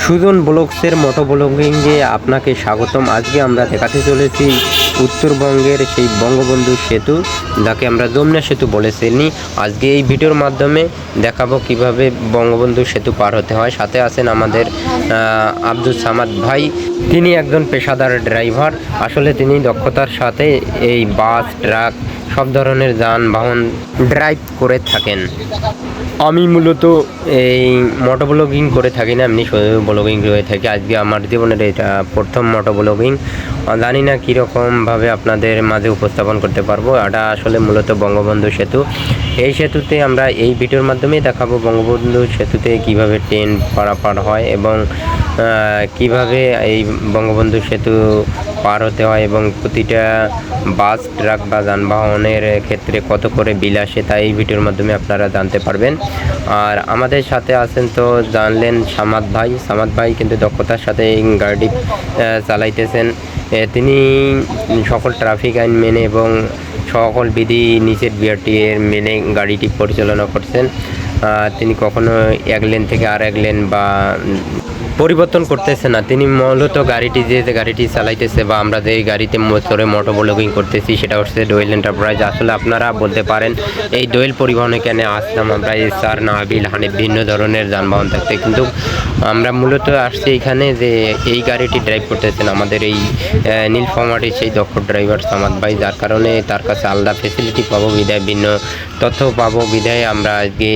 সুজন ব্লগসের মোটো ব্লগিংয়ে আপনাকে স্বাগতম। আজকে আমরা দেখাতে চলেছি উত্তরবঙ্গের সেই বঙ্গবন্ধু সেতু, যাকে আমরা যমুনা সেতু বলেছিনি। আজকে এই ভিডিওর মাধ্যমে দেখাবো কিভাবে বঙ্গবন্ধু সেতু পার হতে হয়। সাথে আছেন আমাদের আব্দুল সামাদ ভাই। তিনি একজন পেশাদার ড্রাইভার। আসলে তিনি দক্ষতার সাথে এই বাস, ট্রাক সব ধরনের যানবাহন ড্রাইভ করে থাকেন। আমি মূলত এই মোটো ব্লগিং করে থাকি না, এমনি ব্লগিং হয়ে থাকি। আজকে আমার জীবনের এটা প্রথম মোটো ব্লগিং। জানি না কীরকমভাবে আপনাদের মাঝে উপস্থাপন করতে পারবো। এটা আসলে মূলত বঙ্গবন্ধু সেতু। এই সেতুতে আমরা এই ভিডিওর মাধ্যমেই দেখাবো বঙ্গবন্ধু সেতুতে কিভাবে ট্রেন পারাপার হয় এবং কিভাবে এই বঙ্গবন্ধু সেতু পার হতে হয় এবং প্রতিটা বাস, ট্রাক বা যানবাহনের ক্ষেত্রে কত করে বিল আসে, তাই এই ভিডিওর মাধ্যমে আপনারা জানতে পারবেন। আর আমাদের সাথে আছেন তো জানলেন সামাদ ভাই কিন্তু দক্ষতার সাথে এই গাড়িটি চালাইতেছেন। তিনি সকল ট্রাফিক আইন মেনে এবং সকল বিধি নিষেধ বিআরটি এর মেনে গাড়িটি পরিচালনা করছেন। তিনি কখনো এক লেন থেকে আর এক লেন বা পরিবর্তন করতেছে না। তিনি মূলত গাড়িটি যে গাড়িটি চালাইতেছে বা আমরা যে গাড়িতে চড়ে মোটো ব্লগিং করতেছি সেটা হচ্ছে দোয়েল এন্টারপ্রাইজ। আসলে আপনারা বলতে পারেন এই দোয়েল পরিবহনে কেন আসলাম আমরা, এসআর, নাবিল, হানিফ ভিন্ন ধরনের যানবাহন থাকতে, কিন্তু আমরা মূলত আসছি এখানে যে এই গাড়িটি ড্রাইভ করতেছেন আমাদের এই নীলফামারীর সেই দক্ষ ড্রাইভার সামাদ ভাই, যার কারণে তার কাছে আলাদা ফেসিলিটি পাবো বিধায়, ভিন্ন তথ্য পাবো বিধায় আমরা আজকে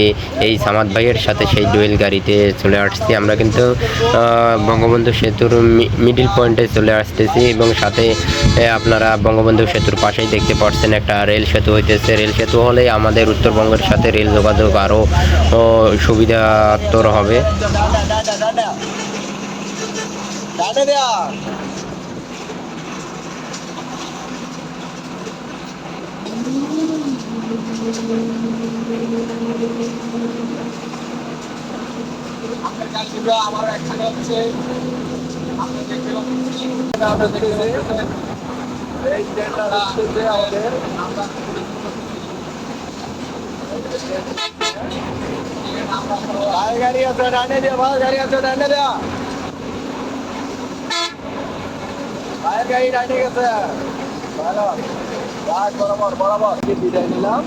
এই সামাদ ভাইয়ের সাথে সেই দোয়েল গাড়িতে চলে আসছি। আমরা কিন্তু বঙ্গবন্ধু সেতুর মিডিল পয়েন্টে চলে আসতেছি এবং সাথে আপনারা বঙ্গবন্ধু সেতুর পাশেই দেখতে পাচ্ছেন একটা রেল সেতু হইতেছে। রেল সেতু হলে আমাদের উত্তরবঙ্গের সাথে রেল যোগাযোগ আরও সুবিধাতর হবে। আমার এখানে হচ্ছে গাড়ি আছে ডানে দেওয়া, ভালো গাড়ি আছে ডানে দেওয়া, ভাইয়ের গাড়ি ডানে গেছে ভালো বরাবর বরাবর বিদায় নিলাম।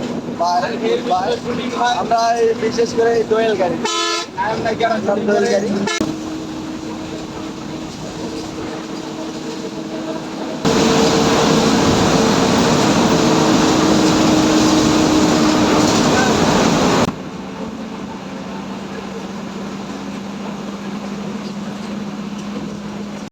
আমরা বিশেষ করে দোয়েল গাড়ি, দোয়েল গাড়ি